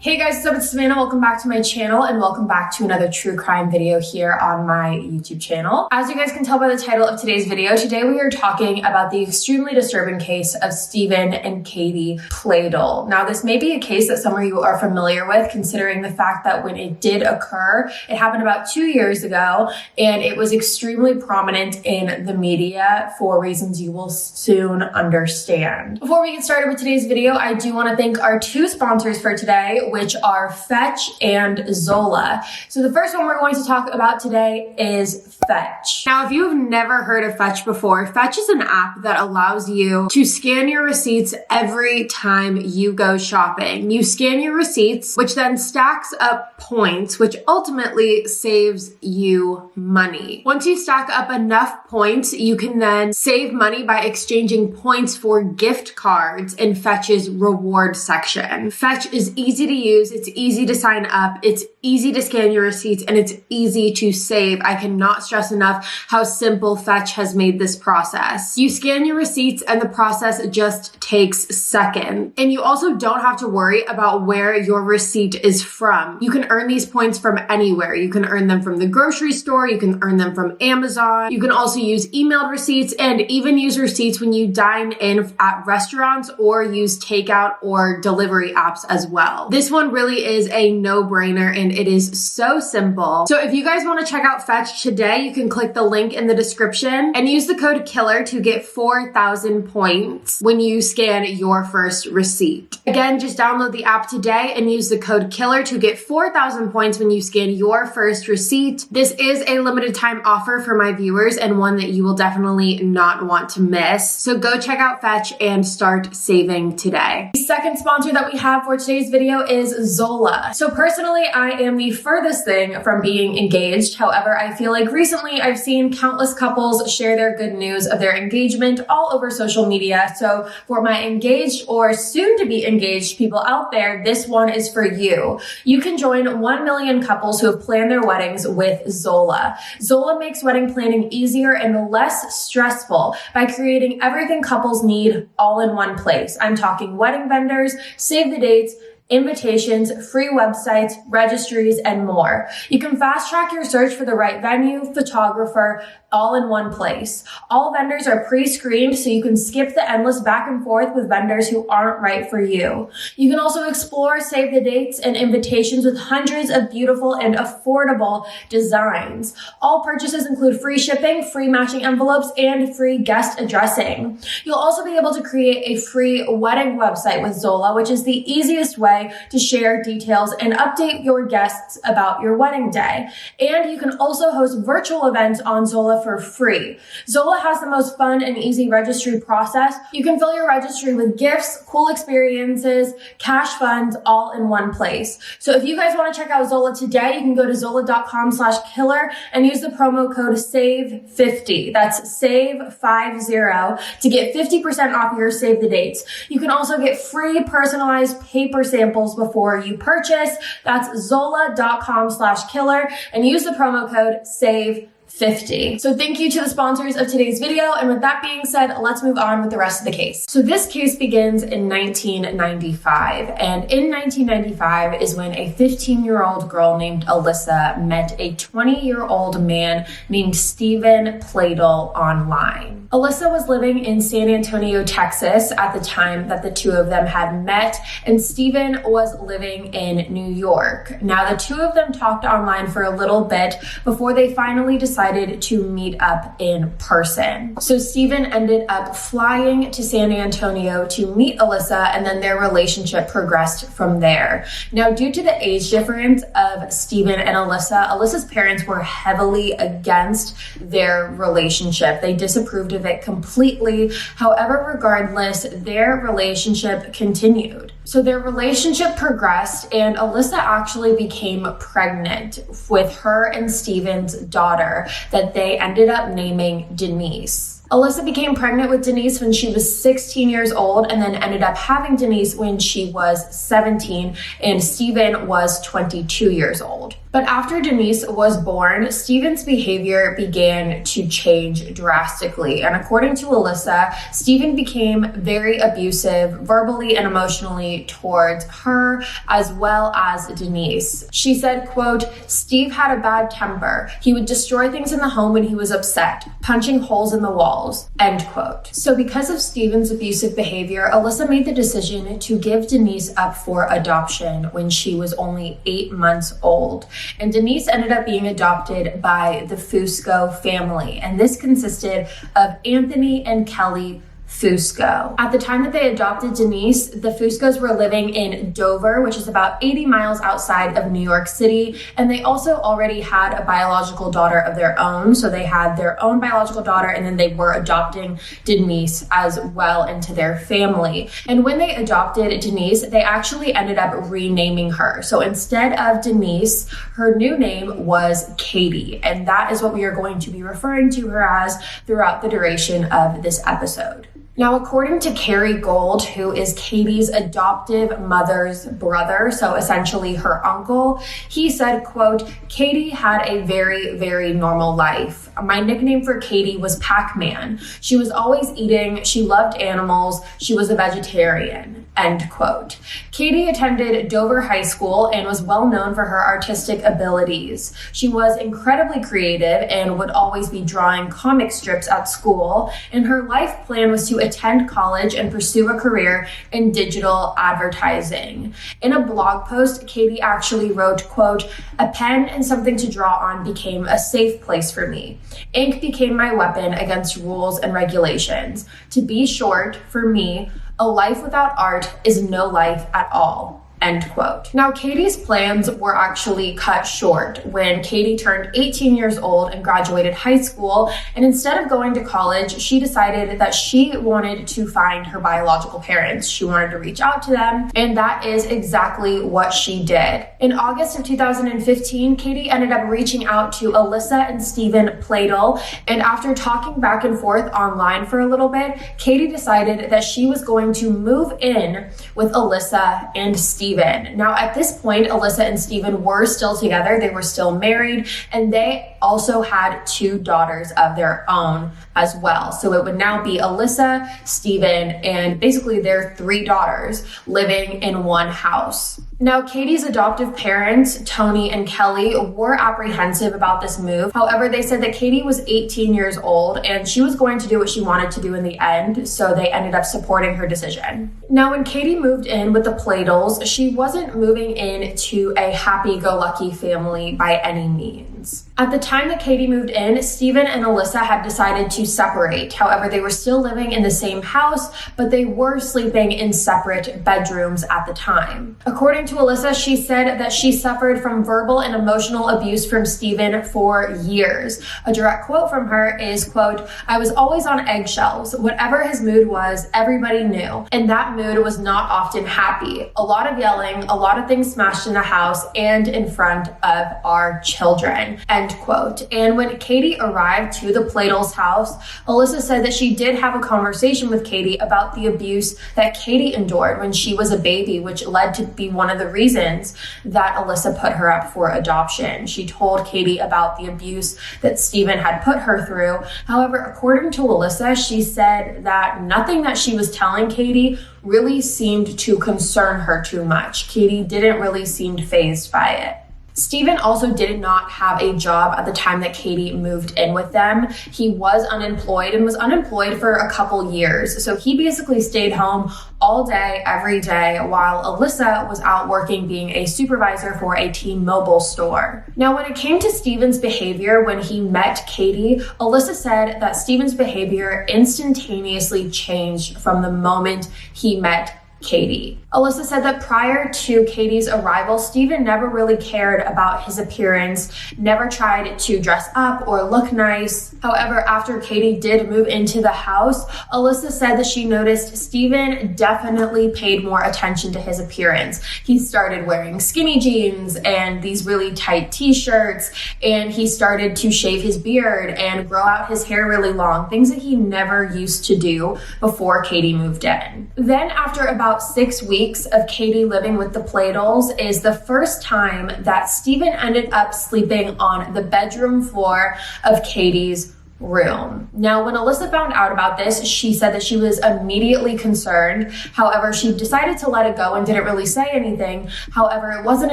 Hey guys, what's up? It's Savannah. Welcome back to my channel and welcome back to another true crime video here on my YouTube channel. As you guys can tell by the title of today's video, today we are talking about the extremely disturbing case of Steven and Kelly Pladl. Now, this may be a case that some of you are familiar with, considering the fact that when it did occur, it happened about 2 years ago and it was extremely prominent in the media for reasons you will soon understand. Before we get started with today's video, I do want to thank our two sponsors for today, which are Fetch and Zola. So the first one we're going to talk about today is Fetch. Now, if you've never heard of Fetch before, Fetch is an app that allows you to scan your receipts every time you go shopping. You scan your receipts, which then stacks up points, which ultimately saves you money. Once you stack up enough points, you can then save money by exchanging points for gift cards in Fetch's reward section. Fetch is easy to use, it's easy to sign up, it's easy to scan your receipts, and it's easy to save. I cannot stress enough how simple Fetch has made this process. You scan your receipts and the process just takes seconds. And you also don't have to worry about where your receipt is from. You can earn these points from anywhere. You can earn them from the grocery store, you can earn them from Amazon. You can also use emailed receipts and even use receipts when you dine in at restaurants or use takeout or delivery apps as well. This one really is a no-brainer and it is so simple. So if you guys want to check out Fetch today, you can click the link in the description and use the code KILLER to get 4,000 points when you scan your first receipt. Again, just download the app today and use the code KILLER to get 4,000 points when you scan your first receipt. This is a limited time offer for my viewers and one that you will definitely not want to miss. So go check out Fetch and start saving today. The second sponsor that we have for today's video is Zola. So personally, I am the furthest thing from being engaged. However, I feel like recently I've seen countless couples share their good news of their engagement all over social media. So for my engaged or soon to be engaged people out there, this one is for you. You can join 1 million couples who have planned their weddings with Zola. Zola makes wedding planning easier and less stressful by creating everything couples need all in one place. I'm talking wedding vendors, save the dates, invitations, free websites, registries, and more. You can fast track your search for the right venue, photographer, all in one place. All vendors are pre-screened so you can skip the endless back and forth with vendors who aren't right for you. You can also explore save the dates and invitations with hundreds of beautiful and affordable designs. All purchases include free shipping, free matching envelopes, and free guest addressing. You'll also be able to create a free wedding website with Zola, which is the easiest way to share details and update your guests about your wedding day. And you can also host virtual events on Zola for free. Zola has the most fun and easy registry process. You can fill your registry with gifts, cool experiences, cash funds, all in one place. So if you guys want to check out Zola today, you can go to zola.com/killer and use the promo code SAVE50. That's SAVE50 to get 50% off your save the dates. You can also get free personalized paper samples before you purchase. That's zola.com/killer and use the promo code SAVE50. So thank you to the sponsors of today's video. And with that being said, let's move on with the rest of the case. So this case begins in 1995. And in 1995 is when a 15-year-old girl named Alyssa met a 20-year-old man named Steven Pladl online. Alyssa was living in San Antonio, Texas at the time that the two of them had met, and Steven was living in New York. Now, the two of them talked online for a little bit before they finally decided to meet up in person. So Steven ended up flying to San Antonio to meet Alyssa, and then their relationship progressed from there. Now, due to the age difference of Steven and Alyssa, Alyssa's parents were heavily against their relationship. They disapproved of it completely. However, regardless, their relationship continued. So their relationship progressed, and Alyssa actually became pregnant with her and Steven's daughter that they ended up naming Denise. Alyssa became pregnant with Denise when she was 16 years old and then ended up having Denise when she was 17 and Steven was 22 years old. But after Denise was born, Steven's behavior began to change drastically. And according to Alyssa, Steven became very abusive verbally and emotionally towards her as well as Denise. She said, quote, "Steve had a bad temper. He would destroy things in the home when he was upset, punching holes in the walls," end quote. So because of Steven's abusive behavior, Alyssa made the decision to give Denise up for adoption when she was only 8 months old. And Denise ended up being adopted by the Fusco family. And this consisted of Anthony and Kelly Fusco. At the time that they adopted Denise, the Fuscos were living in Dover, which is about 80 miles outside of New York City. And they also already had a biological daughter of their own. So they had their own biological daughter, and then they were adopting Denise as well into their family. And when they adopted Denise, they actually ended up renaming her. So instead of Denise, her new name was Katie. And that is what we are going to be referring to her as throughout the duration of this episode. Now, according to Carrie Gold, who is Katie's adoptive mother's brother, so essentially her uncle, he said, quote, "Katie had a very, very normal life. My nickname for Katie was Pac-Man. She was always eating. She loved animals. She was a vegetarian," end quote. Katie attended Dover High School and was well known for her artistic abilities. She was incredibly creative and would always be drawing comic strips at school, and her life plan was to attend college and pursue a career in digital advertising. In a blog post, Katie actually wrote, quote, "A pen and something to draw on became a safe place for me. Ink became my weapon against rules and regulations. To be short, for me, a life without art is no life at all." End quote. Now, Katie's plans were actually cut short when Katie turned 18 years old and graduated high school. And instead of going to college, she decided that she wanted to find her biological parents. She wanted to reach out to them, and that is exactly what she did. In August of 2015, Katie ended up reaching out to Alyssa and Steven Pladl. And after talking back and forth online for a little bit, Katie decided that she was going to move in with Alyssa and Steven. Now, at this point, Alyssa and Steven were still together. They were still married, and they also had 2 daughters of their own as well. So it would now be Alyssa, Steven, and basically their 3 daughters living in one house. Now, Katie's adoptive parents, Tony and Kelly, were apprehensive about this move. However, they said that Katie was 18 years old and she was going to do what she wanted to do in the end, so they ended up supporting her decision. Now, when Katie moved in with the Pladls, she wasn't moving into a happy-go-lucky family by any means. At the time that Katie moved in, Steven and Alyssa had decided to separate. However, they were still living in the same house, but they were sleeping in separate bedrooms at the time. According to Alyssa, she said that she suffered from verbal and emotional abuse from Steven for years. A direct quote from her is, quote, "I was always on eggshells. Whatever his mood was, everybody knew. And that mood was not often happy. A lot of yelling, a lot of things smashed in the house and in front of our children," end quote. And when Katie arrived to the Pladl's house, Alyssa said that she did have a conversation with Katie about the abuse that Katie endured when she was a baby, which led to be one of the reasons that Alyssa put her up for adoption. She told Katie about the abuse that Steven had put her through. However, according to Alyssa, she said that nothing that she was telling Katie really seemed to concern her too much. Katie didn't really seem fazed by it. Steven also did not have a job at the time that Katie moved in with them. He was unemployed and was unemployed for a couple years. So he basically stayed home all day, every day, while Alyssa was out working being a supervisor for a T-Mobile store. Now, when it came to Steven's behavior when he met Katie, Alyssa said that Steven's behavior instantaneously changed from the moment he met Katie. Alyssa said that prior to Katie's arrival, Steven never really cared about his appearance, never tried to dress up or look nice. However, after Katie did move into the house, Alyssa said that she noticed Steven definitely paid more attention to his appearance. He started wearing skinny jeans and these really tight t-shirts, and he started to shave his beard and grow out his hair really long, things that he never used to do before Katie moved in. Then after about 6 weeks weeks of Katie living with the Pladls is the first time that Steven ended up sleeping on the bedroom floor of Katie's room. Now, when Alyssa found out about this, she said that she was immediately concerned. However, she decided to let it go and didn't really say anything. However, it wasn't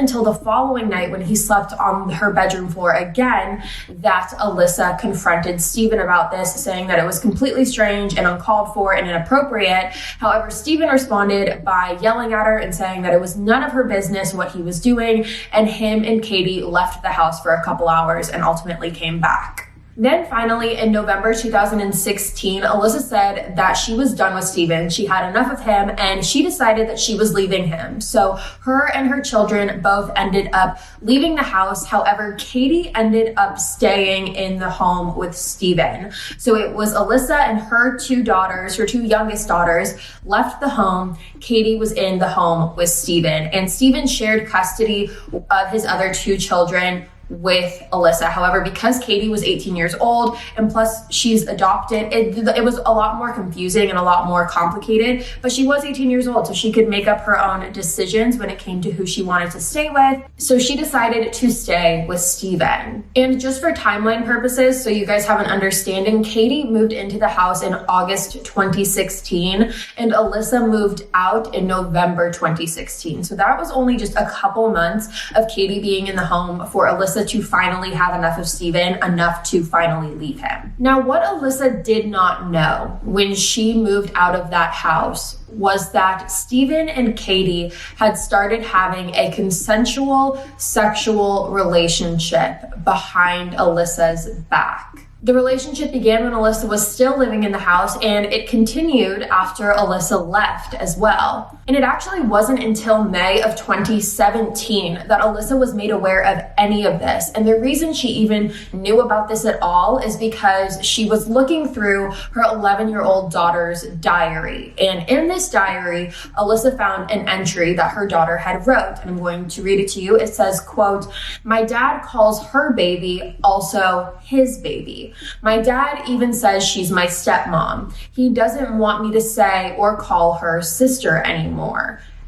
until the following night when he slept on her bedroom floor again that Alyssa confronted Steven about this, saying that it was completely strange and uncalled for and inappropriate. However, Steven responded by yelling at her and saying that it was none of her business what he was doing, and him and Katie left the house for a couple hours and ultimately came back. Then finally, in November 2016, Alyssa said that she was done with Steven. She had enough of him and she decided that she was leaving him. So her and her children both ended up leaving the house. However, Katie ended up staying in the home with Steven. So it was Alyssa and her two daughters, her two youngest daughters, left the home. Katie was in the home with Steven, and Steven shared custody of his other two children with Alyssa. However, because Katie was 18 years old and plus she's adopted, it was a lot more confusing and a lot more complicated, but she was 18 years old, so she could make up her own decisions when it came to who she wanted to stay with. So she decided to stay with Steven. And just for timeline purposes, so you guys have an understanding, Katie moved into the house in August 2016 and Alyssa moved out in November 2016. So that was only just a couple months of Katie being in the home for Alyssa to finally have enough of Steven, enough to finally leave him. Now, what Alyssa did not know when she moved out of that house was that Steven and Katie had started having a consensual sexual relationship behind Alyssa's back. The relationship began when Alyssa was still living in the house, and it continued after Alyssa left as well. And it actually wasn't until May of 2017 that Alyssa was made aware of any of this. And the reason she even knew about this at all is because she was looking through her 11-year-old daughter's diary. And in this diary, Alyssa found an entry that her daughter had wrote. And I'm going to read it to you. It says, quote, "My dad calls her baby also his baby. My dad even says she's my stepmom. He doesn't want me to say or call her sister anymore."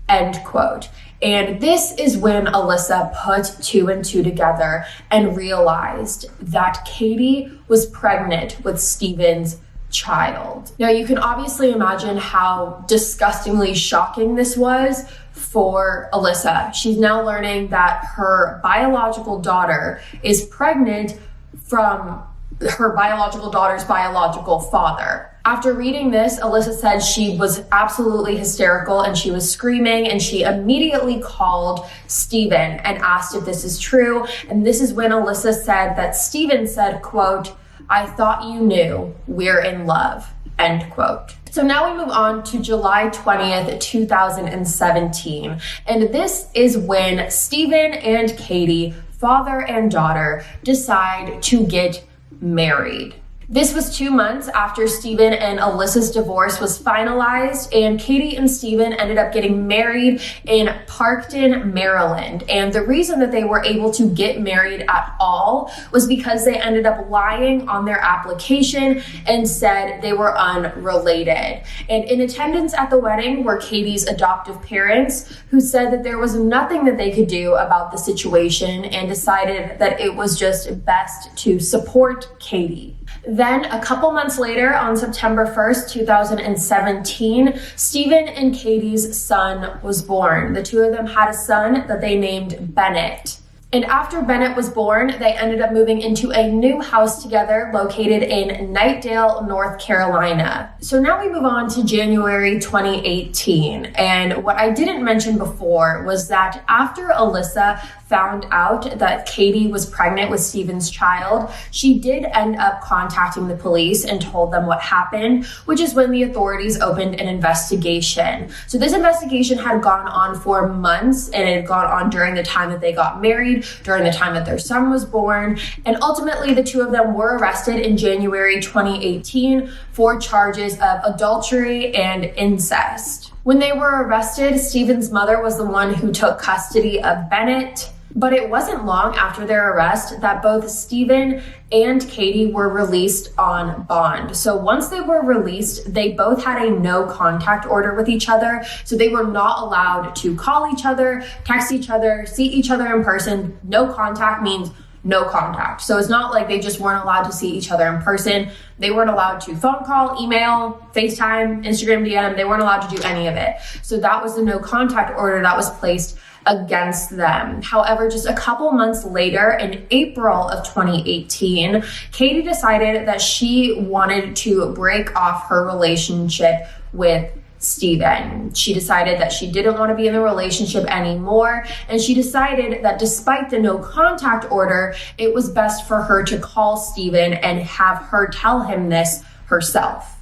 End quote. And this is when Alyssa put two and two together and realized that Katie was pregnant with Steven's child. Now, you can obviously imagine how disgustingly shocking this was for Alyssa. She's now learning that her biological daughter is pregnant from her biological daughter's biological father. After reading this, Alyssa said she was absolutely hysterical and she was screaming, and she immediately called Steven and asked if this is true. And this is when Alyssa said that Steven said, quote, "I thought you knew, we're in love," end quote. So now we move on to July 20th, 2017. And this is when Steven and Katie, father and daughter, decide to get married. This was 2 months after Steven and Alyssa's divorce was finalized, and Katie and Steven ended up getting married in Parkton, Maryland. And the reason that they were able to get married at all was because they ended up lying on their application and said they were unrelated. And in attendance at the wedding were Katie's adoptive parents, who said that there was nothing that they could do about the situation and decided that it was just best to support Katie. Then a couple months later, on September 1st, 2017, Steven and Katie's son was born. The two of them had a son that they named Bennett. And after Bennett was born, they ended up moving into a new house together located in Knightdale, North Carolina. So now we move on to January 2018. And what I didn't mention before was that after Alyssa found out that Katie was pregnant with Steven's child, she did end up contacting the police and told them what happened, which is when the authorities opened an investigation. So this investigation had gone on for months, and it had gone on during the time that they got married, during the time that their son was born, and ultimately the two of them were arrested in January 2018 for charges of adultery and incest. When they were arrested, Steven's mother was the one who took custody of Bennett. But it wasn't long after their arrest that both Steven and Katie were released on bond. So once they were released, they both had a no contact order with each other. So they were not allowed to call each other, text each other, see each other in person. No contact means no contact. So it's not like they just weren't allowed to see each other in person. They weren't allowed to phone call, email, FaceTime, Instagram DM. They weren't allowed to do any of it. So that was the no contact order that was placed against them. However, just a couple months later, in April of 2018, Katie decided that she wanted to break off her relationship with Steven. She decided that she didn't want to be in the relationship anymore, and she decided that despite the no contact order, it was best for her to call Steven and have her tell him this herself.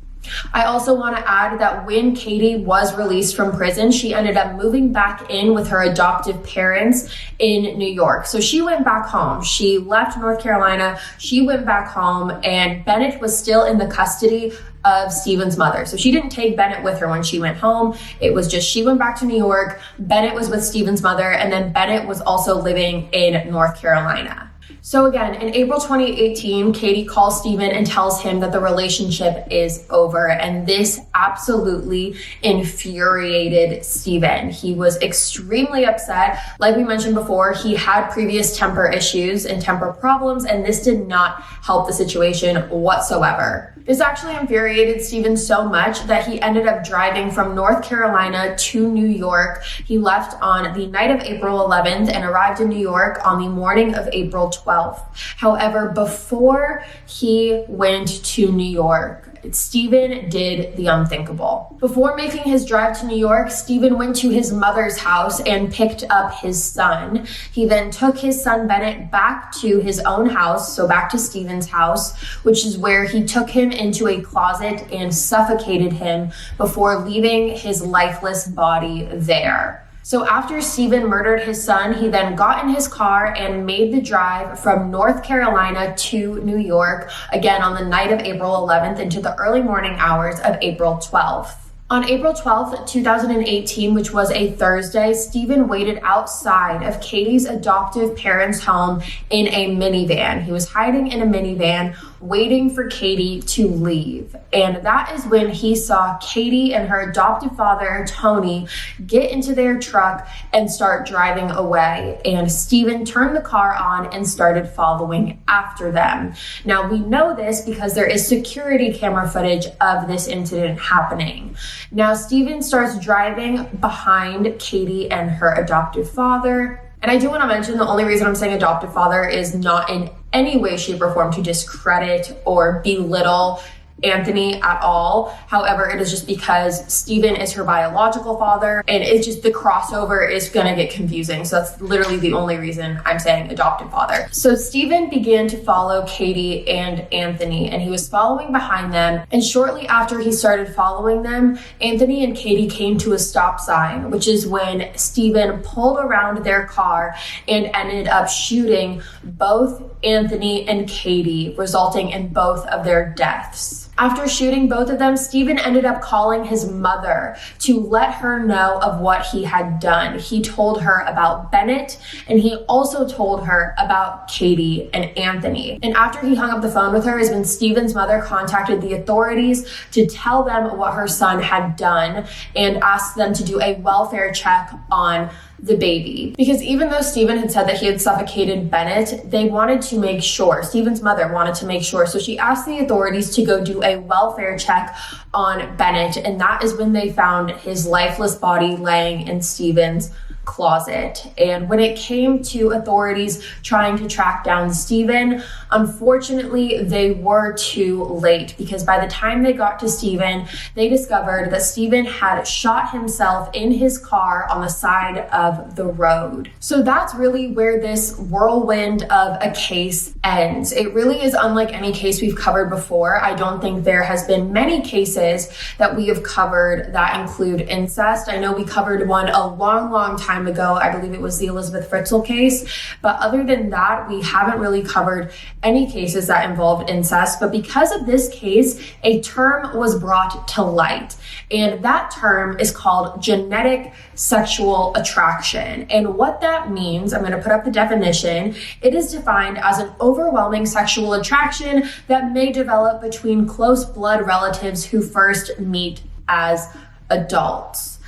I also want to add that when Katie was released from prison, she ended up moving back in with her adoptive parents in New York. So she went back home. She left North Carolina. She went back home, and Bennett was still in the custody of Steven's mother. So she didn't take Bennett with her when she went home. It was just she went back to New York. Bennett was with Steven's mother, and then Bennett was also living in North Carolina. So again, in April 2018, Katie calls Steven and tells him that the relationship is over. And this absolutely infuriated Steven. He was extremely upset. Like we mentioned before, he had previous temper issues and temper problems, and this did not help the situation whatsoever. This actually infuriated Steven so much that he ended up driving from North Carolina to New York. He left on the night of April 11th and arrived in New York on the morning of April 12th. However, before he went to New York, Steven did the unthinkable. Before making his drive to New York, Steven went to his mother's house and picked up his son. He then took his son Bennett back to his own house, so back to Steven's house, which is where he took him into a closet and suffocated him before leaving his lifeless body there. So after Steven murdered his son, he then got in his car and made the drive from North Carolina to New York, again on the night of April 11th into the early morning hours of April 12th. On April 12th, 2018, which was a Thursday, Steven waited outside of Katie's adoptive parents' home in a minivan. He was hiding in a minivan, waiting for Katie to leave. And that is when he saw Katie and her adoptive father, Tony, get into their truck and start driving away. And Steven turned the car on and started following after them. Now, we know this because there is security camera footage of this incident happening. Now, Steven starts driving behind Katie and her adoptive father. And I do want to mention the only reason I'm saying adoptive father is not in any way, shape, or form to discredit or belittle Anthony at all. However, it is just because Steven is her biological father, and it's just the crossover is gonna get confusing. So that's literally the only reason I'm saying adoptive father. So Steven began to follow Katie and Anthony, and he was following behind them. And shortly after he started following them, Anthony and Katie came to a stop sign, which is when Steven pulled around their car and ended up shooting both Anthony and Katie, resulting in both of their deaths. After shooting both of them, Steven ended up calling his mother to let her know of what he had done. He told her about Bennett, and he also told her about Katie and Anthony. And after he hung up the phone with her is when Steven's mother contacted the authorities to tell them what her son had done and asked them to do a welfare check on the baby. Because even though Steven had said that he had suffocated Bennett, they wanted to make sure, Steven's mother wanted to make sure. So she asked the authorities to go do a welfare check on Bennett. And that is when they found his lifeless body laying in Steven's closet. And when it came to authorities trying to track down Steven, unfortunately, they were too late, because by the time they got to Steven, they discovered that Steven had shot himself in his car on the side of the road. So that's really where this whirlwind of a case ends. It really is unlike any case we've covered before. I don't think there has been many cases that we have covered that include incest. I know we covered one a long time time ago. I believe it was the Elizabeth Fritzl case. But other than that, we haven't really covered any cases that involved incest. But because of this case, a term was brought to light. And that term is called genetic sexual attraction. And what that means, I'm going to put up the definition. It is defined as an overwhelming sexual attraction that may develop between close blood relatives who first meet as adults.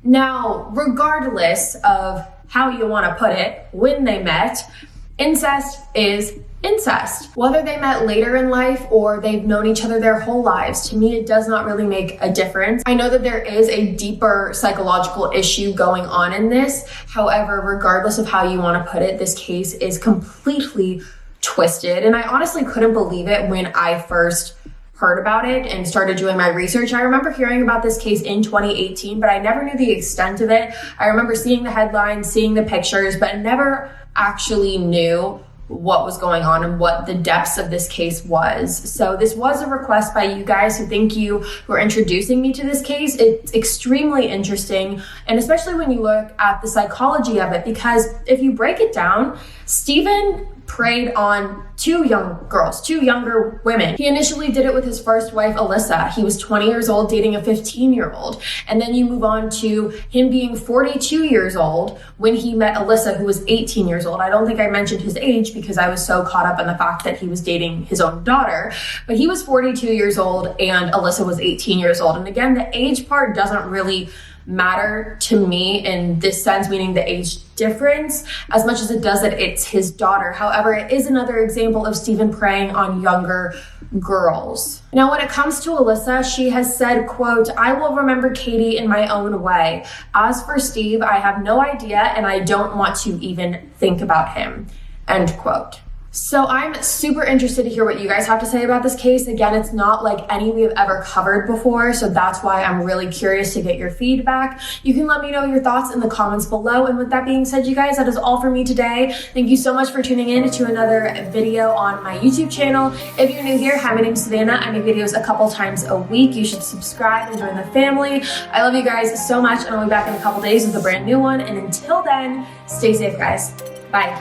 Now, regardless of how you want to put it, when they met, incest is incest. Whether they met later in life or they've known each other their whole lives, to me, it does not really make a difference. I know that there is a deeper psychological issue going on in this. However, regardless of how you want to put it, this case is completely twisted. And I honestly couldn't believe it when I first heard about it and started doing my research. I remember hearing about this case in 2018, but I never knew the extent of it. I remember seeing the headlines, seeing the pictures, but never actually knew what was going on and what the depths of this case was. So this was a request by you guys, so thank you for introducing me to this case. It's extremely interesting, and especially when you look at the psychology of it, because if you break it down, Steven preyed on two younger women. He initially did it with his first wife, Alyssa. He was 20 years old dating a 15-year-old. And then you move on to him being 42 years old when he met Alyssa, who was 18 years old. I don't think I mentioned his age because I was so caught up in the fact that he was dating his own daughter. But he was 42 years old and Alyssa was 18 years old. And again, the age part doesn't really matter to me in this sense, meaning the age difference, as much as it does that it's his daughter. However, it is another example of Steven preying on younger girls. Now, when it comes to Alyssa, she has said, quote, "I will remember Katie in my own way. As for Steve, I have no idea and I don't want to even think about him," end quote. So I'm super interested to hear what you guys have to say about this case. Again, it's not like any we have ever covered before, so that's why I'm really curious to get your feedback. You can let me know your thoughts in the comments below. And with that being said, you guys, that is all for me today. Thank you so much for tuning in to another video on my YouTube channel. If you're new here, hi, my name is Savannah. I make videos a couple times a week. You should subscribe and join the family. I love you guys so much, and I'll be back in a couple days with a brand new one. And until then, stay safe, guys. Bye.